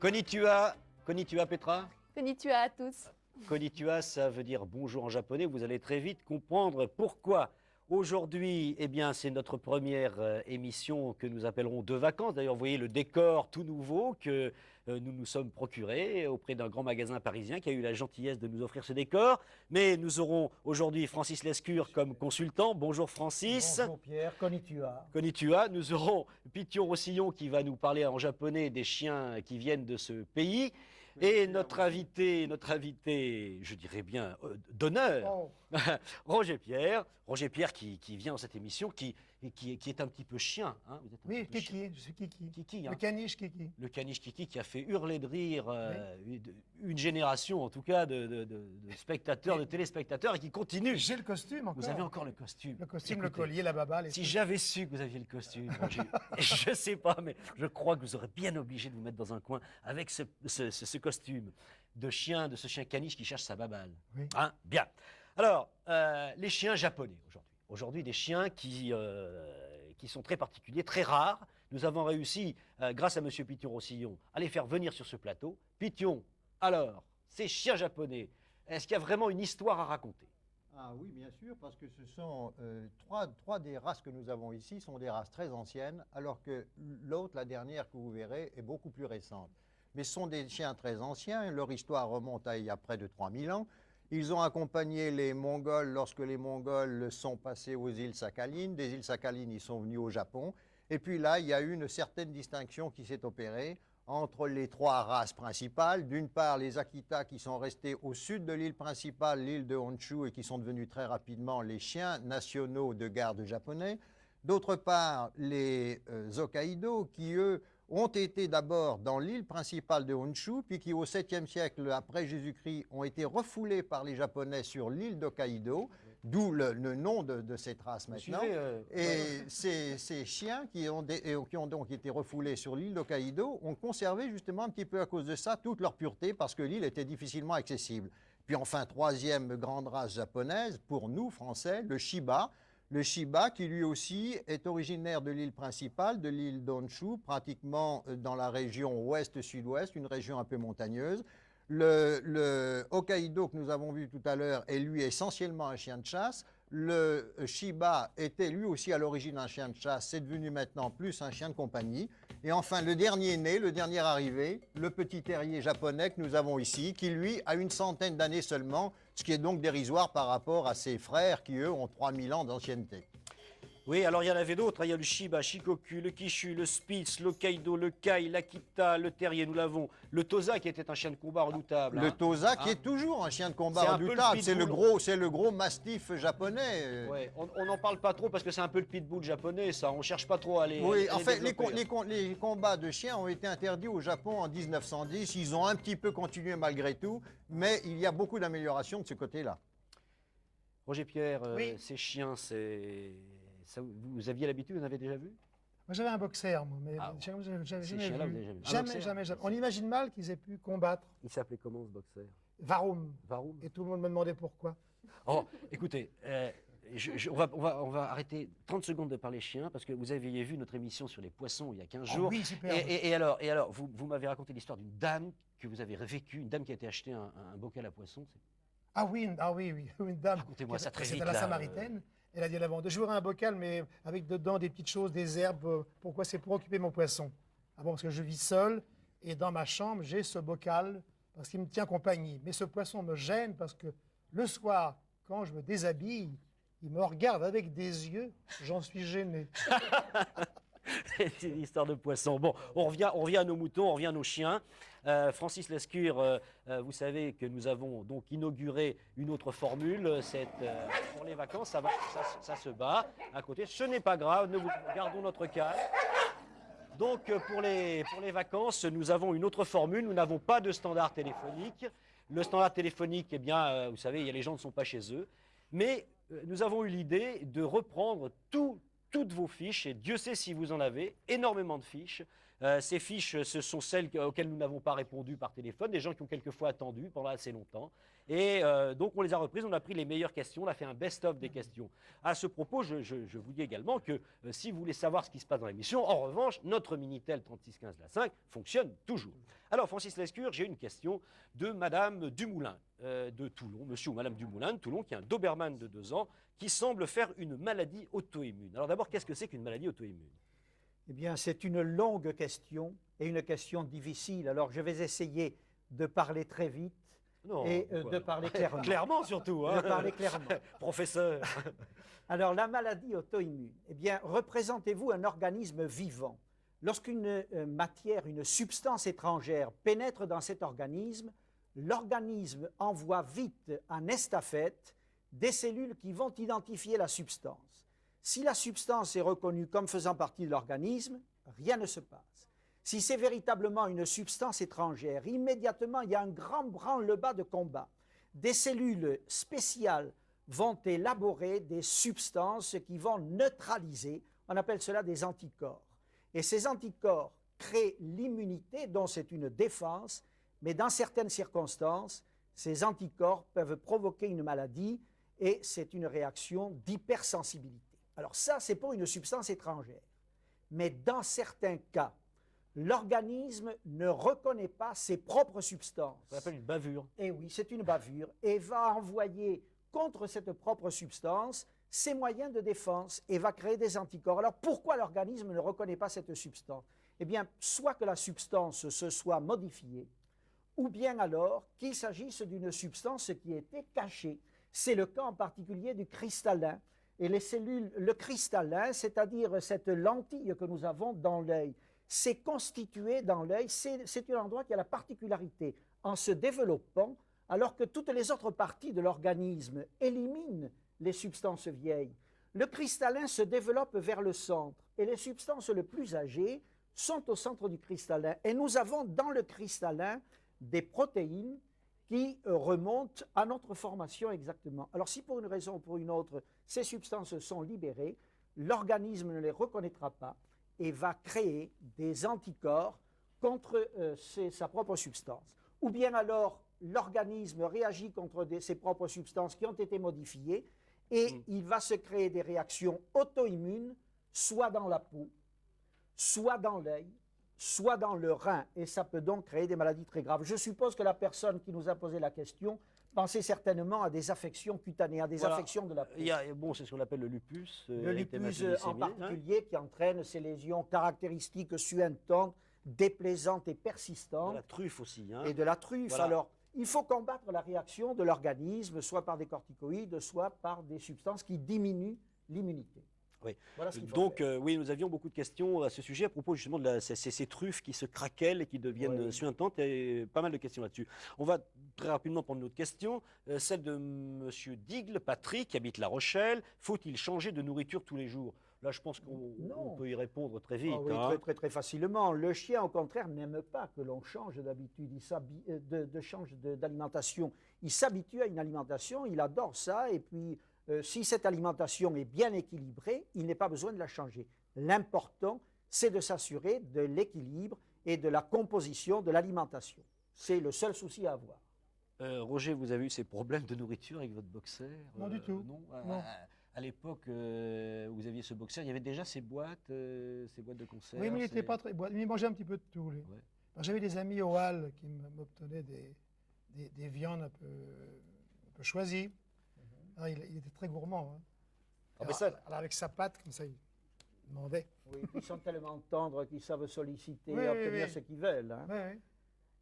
Konnichiwa, konnichiwa Petra. Konnichiwa à tous. Konnichiwa, ça veut dire bonjour en japonais. Vous allez très vite comprendre pourquoi. Aujourd'hui, eh bien, c'est notre première émission que nous appellerons de vacances. D'ailleurs, vous voyez le décor tout nouveau que nous nous sommes procurés auprès d'un grand magasin parisien qui a eu la gentillesse de nous offrir ce décor. Mais nous aurons aujourd'hui Francis Lescure comme consultant. Bonjour Francis. Bonjour Pierre, konnichiwa. Konnichiwa. Nous aurons Pithion Roussillon qui va nous parler en japonais des chiens qui viennent de ce pays. Et notre invité, je dirais bien, d'honneur, Roger Pierre qui vient dans cette émission, qui est un petit peu chien. Hein, vous êtes un Oui, petit peu Kiki, chien. je suis Kiki. Kiki, hein. Le caniche Kiki. Le caniche Kiki qui a fait hurler de rire une génération, en tout cas, de spectateurs, de téléspectateurs, et qui continue. J'ai le costume encore. Vous avez encore le costume. Le costume, Écoutez, le collier, la baba. Les si trucs. j'avais su que vous aviez le costume, Roger, je ne sais pas, mais je crois que vous aurez bien obligé de vous mettre dans un coin avec ce costume de chien, de ce chien caniche qui cherche sa babale. Oui. Hein, bien. Alors, les chiens japonais aujourd'hui. Aujourd'hui, des chiens qui sont très particuliers, très rares. Nous avons réussi, grâce à M. Pithion Roussillon, à les faire venir sur ce plateau. Pithion, alors, ces chiens japonais, est-ce qu'il y a vraiment une histoire à raconter? Ah oui, bien sûr, parce que ce sont trois des races que nous avons ici sont des races très anciennes, alors que l'autre, la dernière que vous verrez, est beaucoup plus récente. Mais ce sont des chiens très anciens, leur histoire remonte à il y a près de 3000 ans. Ils ont accompagné les Mongols lorsque les Mongols sont passés aux îles Sakhalines. Des îles Sakhalines, ils sont venus au Japon. Et puis là, il y a eu une certaine distinction qui s'est opérée entre les trois races principales. D'une part, les Akita qui sont restés au sud de l'île principale, l'île de Honshu, et qui sont devenus très rapidement les chiens nationaux de garde japonais. D'autre part, les Hokkaido qui, eux, ont été d'abord dans l'île principale de Honshu, puis qui au 7e siècle après Jésus-Christ ont été refoulés par les Japonais sur l'île d'Hokkaido, d'où le nom de cette race maintenant. Et ces chiens qui ont donc été refoulés sur l'île d'Hokkaido ont conservé justement un petit peu à cause de ça toute leur pureté parce que l'île était difficilement accessible. Puis enfin, troisième grande race japonaise, pour nous Français, le Shiba. Le Shiba, qui lui aussi est originaire de l'île principale, de l'île d'Honshu, pratiquement dans la région ouest-sud-ouest, une région un peu montagneuse. Le Hokkaido que nous avons vu tout à l'heure est lui essentiellement un chien de chasse. Le Shiba était lui aussi à l'origine un chien de chasse, c'est devenu maintenant plus un chien de compagnie. Et enfin le dernier né, le dernier arrivé, le petit terrier japonais que nous avons ici, qui lui a une centaine d'années seulement, ce qui est donc dérisoire par rapport à ses frères qui eux ont 3000 ans d'ancienneté. Oui, alors il y en avait d'autres. Il y a le Shiba, Shikoku, le Kishu, le Spitz, le Hokkaido, le Kai, l'Akita, le Terrier, nous l'avons. Le Tosa qui était un chien de combat redoutable. Le Tosa qui est toujours un chien de combat C'est un peu redoutable. le C'est le gros mastif japonais. Ouais, on n'en parle pas trop parce que c'est un peu le pitbull japonais, ça. On cherche pas trop à les. Oui, à en fait, développer. les combats de chiens ont été interdits au Japon en 1910. Ils ont un petit peu continué malgré tout, mais il y a beaucoup d'améliorations de ce côté-là. Roger Pierre, Oui. ces chiens, vous aviez l'habitude, vous en avez déjà vu? Moi j'avais un boxer, moi, mais Ah, j'avais ces jamais chiens-là, vous vu. avez jamais vu. Un Jamais, boxer jamais, jamais. On imagine mal qu'ils aient pu combattre Il s'appelait comment ce boxer? Varum. Varum. Et tout le monde me demandait pourquoi. Oh, écoutez, on va arrêter 30 secondes de parler chiens parce que vous aviez vu notre émission sur les poissons il y a 15 jours. Oui, super. Et alors, vous m'avez raconté l'histoire d'une dame que vous avez vécue, une dame qui a été acheter un bocal à poissons. Ah oui, une dame. Racontez-moi ça très vite, C'était la là, Samaritaine. Elle a dit à la vendeuse, je voudrais un bocal, mais avec dedans des petites choses, des herbes. Pourquoi? C'est pour occuper mon poisson. Ah bon, parce que je vis seul et dans ma chambre, j'ai ce bocal parce qu'il me tient compagnie. Mais ce poisson me gêne parce que le soir, quand je me déshabille, il me regarde avec des yeux. J'en suis gêné. C'est une histoire de poisson. Bon, on revient à nos moutons, on revient à nos chiens. Francis Lescure, vous savez que nous avons donc inauguré une autre formule. Pour les vacances, ça se bat à côté. Ce n'est pas grave, gardons notre calme. Donc pour les vacances, nous avons une autre formule. Nous n'avons pas de standard téléphonique. Le standard téléphonique, eh bien, vous savez, les gens ne sont pas chez eux. Mais nous avons eu l'idée de reprendre toutes vos fiches, et Dieu sait si vous en avez, énormément de fiches, Ces fiches, ce sont celles auxquelles nous n'avons pas répondu par téléphone, des gens qui ont quelquefois attendu pendant assez longtemps. Et donc, on les a reprises, on a pris les meilleures questions, on a fait un best-of des questions. À ce propos, je vous dis également que si vous voulez savoir ce qui se passe dans l'émission, en revanche, notre Minitel 3615-5 fonctionne toujours. Alors, Francis Lescure, j'ai une question de Madame Dumoulin de Toulon, monsieur ou Madame Dumoulin de Toulon, qui est un Doberman de 2 ans, qui semble faire une maladie auto-immune. Alors d'abord, qu'est-ce que c'est qu'une maladie auto-immune? Eh bien, c'est une longue question et une question difficile. Alors, je vais essayer de parler très vite et de parler clairement. Clairement, surtout. Hein. De parler clairement. Professeur. Alors, la maladie auto-immune, eh bien, représentez-vous un organisme vivant. Lorsqu'une matière, une substance étrangère pénètre dans cet organisme, l'organisme envoie vite en estafette des cellules qui vont identifier la substance. Si la substance est reconnue comme faisant partie de l'organisme, rien ne se passe. Si c'est véritablement une substance étrangère, immédiatement, il y a un grand branle-bas de combat. Des cellules spéciales vont élaborer des substances qui vont neutraliser, on appelle cela des anticorps. Et ces anticorps créent l'immunité, dont c'est une défense, mais dans certaines circonstances, ces anticorps peuvent provoquer une maladie et c'est une réaction d'hypersensibilité. Alors ça, c'est pour une substance étrangère. Mais dans certains cas, l'organisme ne reconnaît pas ses propres substances. Ça s'appelle une bavure. Et oui, c'est une bavure. Et va envoyer contre cette propre substance ses moyens de défense et va créer des anticorps. Alors pourquoi l'organisme ne reconnaît pas cette substance? Eh bien, soit que la substance se soit modifiée, ou bien alors qu'il s'agisse d'une substance qui était cachée. C'est le cas en particulier du cristallin. Et les cellules, le cristallin, c'est-à-dire cette lentille que nous avons dans l'œil, c'est constitué dans l'œil, c'est un endroit qui a la particularité, en se développant, alors que toutes les autres parties de l'organisme éliminent les substances vieilles. Le cristallin se développe vers le centre, et les substances les plus âgées sont au centre du cristallin. Et nous avons dans le cristallin des protéines qui remontent à notre formation exactement. Alors si pour une raison ou pour une autre, ces substances sont libérées, l'organisme ne les reconnaîtra pas et va créer des anticorps contre sa propre substance. Ou bien alors, l'organisme réagit contre ses propres substances qui ont été modifiées et il va se créer des réactions auto-immunes, soit dans la peau, soit dans l'œil, soit dans le rein, et ça peut donc créer des maladies très graves. Je suppose que la personne qui nous a posé la question pensait certainement à des affections cutanées, à des affections de la peau. Bon, c'est ce qu'on appelle le lupus. Le lupus en particulier, qui entraîne ces lésions caractéristiques suintantes, déplaisantes et persistantes. De la truffe aussi. Hein. Et de la truffe. Voilà. Alors, il faut combattre la réaction de l'organisme, soit par des corticoïdes, soit par des substances qui diminuent l'immunité. Oui. Voilà ce qu'il faut Donc, faire. oui, nous avions beaucoup de questions à ce sujet à propos justement de ces truffes qui se craquellent et qui deviennent suintantes, et pas mal de questions là-dessus. On va très rapidement prendre une autre question, celle de M. Digle, Patrick, qui habite La Rochelle. Faut-il changer de nourriture tous les jours? Là, je pense qu'on peut y répondre très vite. Ah oui, hein. très facilement. Le chien, au contraire, n'aime pas que l'on change d'habitude, change d'alimentation. Il s'habitue à une alimentation, il adore ça, et puis si cette alimentation est bien équilibrée, il n'est pas besoin de la changer. L'important, c'est de s'assurer de l'équilibre et de la composition de l'alimentation. C'est le seul souci à avoir. Roger, vous avez eu ces problèmes de nourriture avec votre boxer? Non, du tout. Non. Non. À l'époque où vous aviez ce boxer, il y avait déjà ces boîtes de conserve. Oui, mais il n'était pas très boiteux. Il mangeait un petit peu de tout, lui. Ouais. J'avais des amis au Hall qui m'obtenaient des viandes un peu choisies. Alors, il était très gourmand. Hein. Alors, avec sa patte, comme ça, il demandait. Oui, ils sont tellement tendres qu'ils savent solliciter Oui, et obtenir oui. ce qu'ils veulent. Hein. Oui,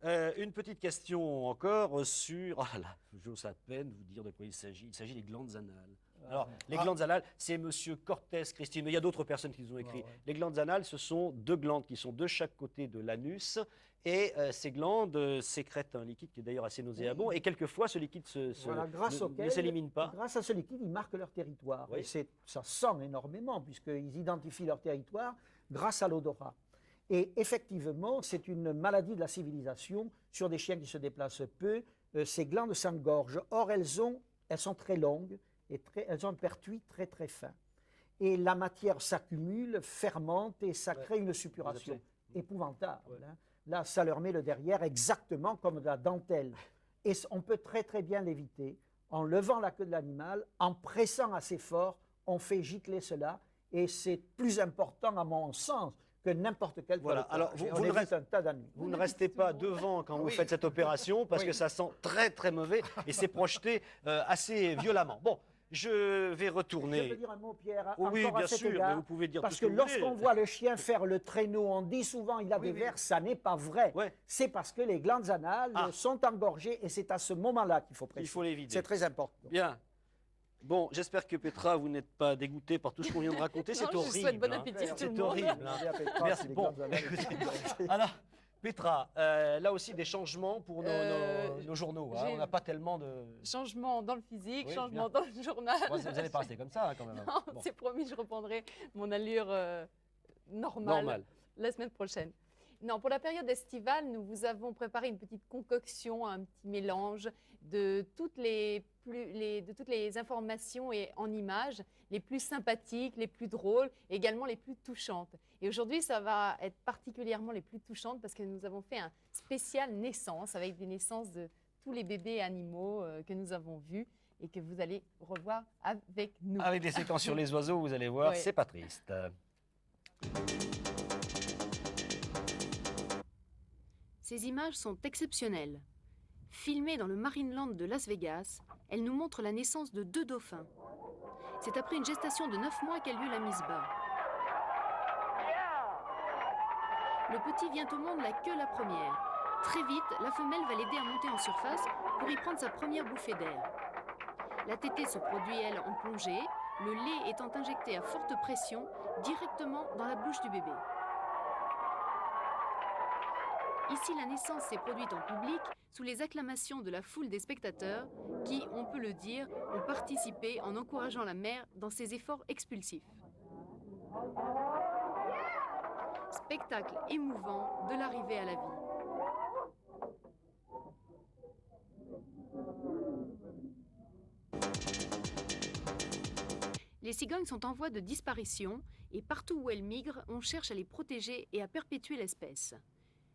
oui. Une petite question encore sur... Ah là, j'ose à peine vous dire de quoi il s'agit. Il s'agit des glandes anales. Alors, les glandes anales, c'est Monsieur Cortés, Christine, mais il y a d'autres personnes qui nous ont écrit. Ouais. Les glandes anales, ce sont 2 glandes qui sont de chaque côté de l'anus. Et ces glandes sécrètent un liquide qui est d'ailleurs assez nauséabond. Et quelquefois, ce liquide Voilà, ne s'élimine pas. Grâce à ce liquide, ils marquent leur territoire. Oui. Et ça sent énormément, puisqu'ils identifient leur territoire grâce à l'odorat. Et effectivement, c'est une maladie de la civilisation sur des chiens qui se déplacent peu. Ces glandes s'engorgent. Or, elles sont très longues et elles ont un pertuis très fin. Et la matière s'accumule, fermente et ça crée une suppuration. épouvantable. Hein. Là, ça leur met le derrière exactement comme de la dentelle. Et on peut très très bien l'éviter en levant la queue de l'animal, en pressant assez fort, on fait gicler cela. Et c'est plus important, à mon sens, que n'importe quel Voilà. Alors, on évite un tas d'ennuis. Vous ne restez pas devant quand vous faites cette opération parce que ça sent très très mauvais et c'est projeté assez violemment. Bon, je vais retourner. Je peux dire un mot, Pierre, Oh oui, encore bien à cet sûr, égard, mais vous pouvez dire parce tout ce que que vous voulez. lorsqu'on voit le chien faire le traîneau, on dit souvent il a des vers, ça n'est pas vrai. Ouais. C'est parce que les glandes anales sont engorgées et c'est à ce moment-là qu'il faut presser. Il faut les vider. C'est très important. Bien. Bon, j'espère que Petra, vous n'êtes pas dégoûtée par tout ce qu'on vient de raconter. C'est Non, je horrible. souhaite bon hein. appétit à tout le C'est monde. horrible. hein. Demandez à Petra Merci. si les Bon, glandes anales écoutez. sont engorgées. Alors, Petra, là aussi des changements pour nos journaux. hein. j'ai- On n'a pas tellement de. Changement dans le physique, Oui, changement bien. dans le journal. Bon, vous n'allez pas rester comme ça hein, quand même. hein. Non, Bon. c'est promis, je reprendrai mon allure normale Normal. la semaine prochaine. Non, pour la période estivale, nous vous avons préparé une petite concoction, un petit mélange de toutes les informations et en images, les plus sympathiques, les plus drôles, et également les plus touchantes. Et aujourd'hui, ça va être particulièrement les plus touchantes parce que nous avons fait un spécial naissance avec des naissances de tous les bébés animaux que nous avons vus et que vous allez revoir avec nous. Avec des séquences sur les oiseaux, vous allez voir, Oui. c'est pas triste. Ces images sont exceptionnelles. Filmées dans le Marineland de Las Vegas, elles nous montrent la naissance de 2 dauphins. C'est après une gestation de 9 mois qu'a lieu la mise bas. Le petit vient au monde la queue la première. Très vite, la femelle va l'aider à monter en surface pour y prendre sa première bouffée d'air. La tétée se produit, elle, en plongée, le lait étant injecté à forte pression directement dans la bouche du bébé. Ici, la naissance s'est produite en public sous les acclamations de la foule des spectateurs qui, on peut le dire, ont participé en encourageant la mère dans ses efforts expulsifs. Spectacle émouvant de l'arrivée à la vie. Les cigognes sont en voie de disparition et partout où elles migrent, on cherche à les protéger et à perpétuer l'espèce.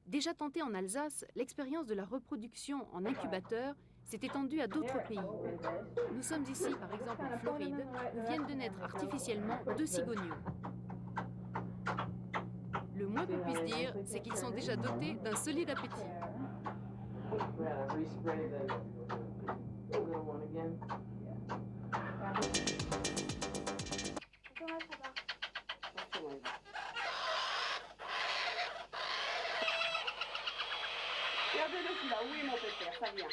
Déjà tentée en Alsace, l'expérience de la reproduction en incubateur s'est étendue à d'autres pays. Nous sommes ici, par exemple en Floride, où viennent de naître artificiellement 2 cigogneaux. Le moins qu'on puisse dire, c'est qu'ils sont déjà dotés d'un solide appétit. Regardez-le celui-là, oui mon pépère, ça vient.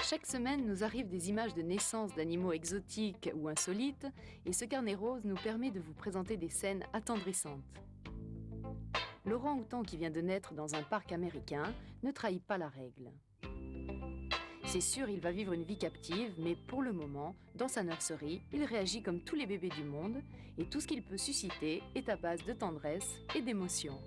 Chaque semaine, nous arrivent des images de naissance d'animaux exotiques ou insolites, et ce carnet rose nous permet de vous présenter des scènes attendrissantes. L'orang-outan qui vient de naître dans un parc américain ne trahit pas la règle. C'est sûr, il va vivre une vie captive, mais pour le moment, dans sa nurserie, il réagit comme tous les bébés du monde, et tout ce qu'il peut susciter est à base de tendresse et d'émotion.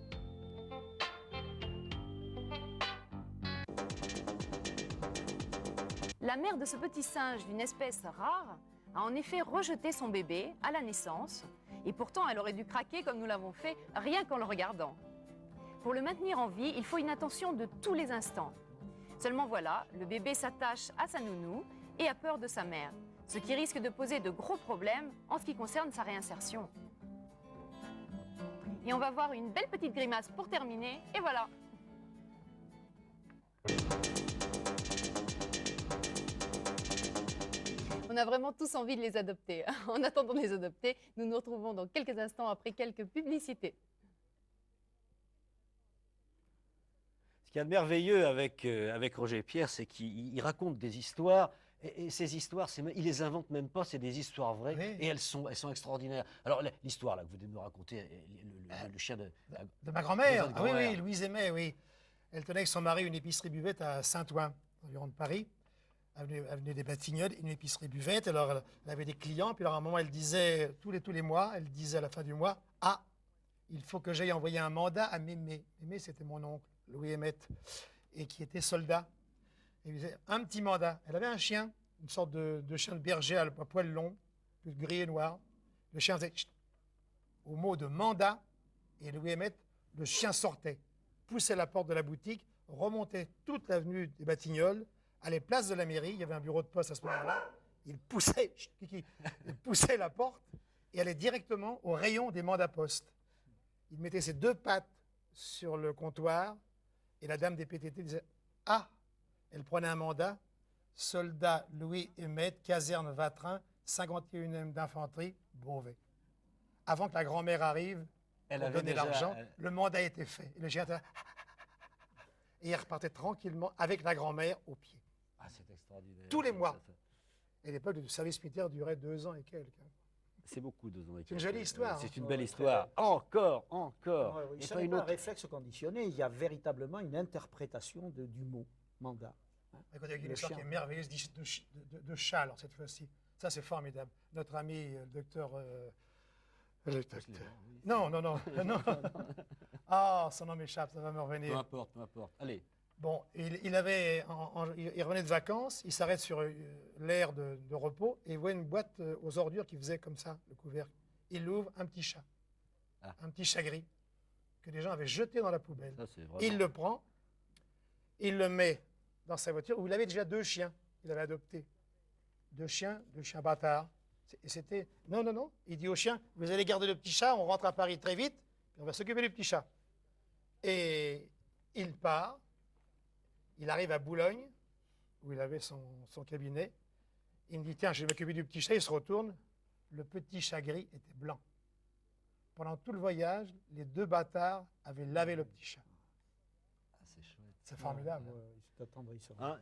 La mère de ce petit singe d'une espèce rare a en effet rejeté son bébé à la naissance, et pourtant elle aurait dû craquer comme nous l'avons fait rien qu'en le regardant. Pour le maintenir en vie, il faut une attention de tous les instants. Seulement voilà, le bébé s'attache à sa nounou et a peur de sa mère, ce qui risque de poser de gros problèmes en ce qui concerne sa réinsertion. Et on va voir une belle petite grimace pour terminer, et voilà. On a vraiment tous envie de les adopter. En attendant de les adopter, nous nous retrouvons dans quelques instants après quelques publicités. Ce qu'il y a de merveilleux avec Roger Pierre, c'est qu'il raconte des histoires. Et ces histoires, il les invente même pas, c'est des histoires vraies. Oui. Et elles sont extraordinaires. Alors, l'histoire là, que vous venez de nous raconter, le chien de. De ma grand-mère. De votre Ah oui, grand-mère. oui, Louise Aimait, oui. Elle tenait avec son mari une épicerie buvette à Saint-Ouen, environ de Paris. avenue des Batignolles, une épicerie buvette. Alors, elle avait des clients. Puis, alors, à un moment, elle disait, tous les mois, elle disait à la fin du mois, « Ah, il faut que j'aille envoyer un mandat à Mémé. » Mémé, c'était mon oncle, Louis Emmett, et qui était soldat. Et il disait, un petit mandat. Elle avait un chien, une sorte de chien de berger à poil long, plus gris et noir. Le chien faisait chut au mot de mandat, et Louis Emmett, le chien sortait, poussait la porte de la boutique, remontait toute l'avenue des Batignolles, allait place de la mairie, il y avait un bureau de poste à ce moment-là, il poussait la porte et allait directement au rayon des mandats postes. Il mettait ses 2 pattes sur le comptoir et la dame des PTT disait « Ah !» Elle prenait un mandat, soldat Louis Emmett, caserne Vatrin, 51e d'infanterie, Beauvais. Avant que la grand-mère arrive pour donner l'argent, le mandat était fait. Et le chien était là, et il repartait tranquillement avec la grand-mère au pied. Ah, c'est extraordinaire. Tous les mois. Et l'époque du service militaire durait 2 ans et quelques. C'est beaucoup, 2 ans. C'est une jolie histoire. C'est hein. une belle histoire. Encore. Ouais, Et ce pas n'est une pas un autre. réflexe conditionné, il y a véritablement une interprétation du mot mandat. Écoutez, il y a une Le histoire qui chien. est merveilleuse de chat, alors cette fois-ci. Ça, c'est formidable. Notre ami, le docteur... Non. Ah, son nom m'échappe, ça va me Peu revenir. importe. Allez. Bon, il revenait de vacances, il s'arrête sur l'aire de repos et il voit une boîte aux ordures qui faisait comme ça, le couvercle. Il l'ouvre, un petit chat. Ah. Un petit chat gris que les gens avaient jeté dans la poubelle. Ça, c'est vraiment... Il le prend, il le met dans sa voiture où il avait déjà 2 chiens. Il avait adopté 2 chiens bâtards. Et c'était, non. Il dit au chien, vous allez garder le petit chat, on rentre à Paris très vite, et on va s'occuper du petit chat. Et il part, il arrive à Boulogne, où il avait son cabinet. Il me dit, tiens, je vais m'occuper du petit chat. Il se retourne, le petit chat gris était blanc. Pendant tout le voyage, les 2 bâtards avaient lavé le petit chat. Ah, c'est chouette. C'est formidable. C'est attendrissant. Hein,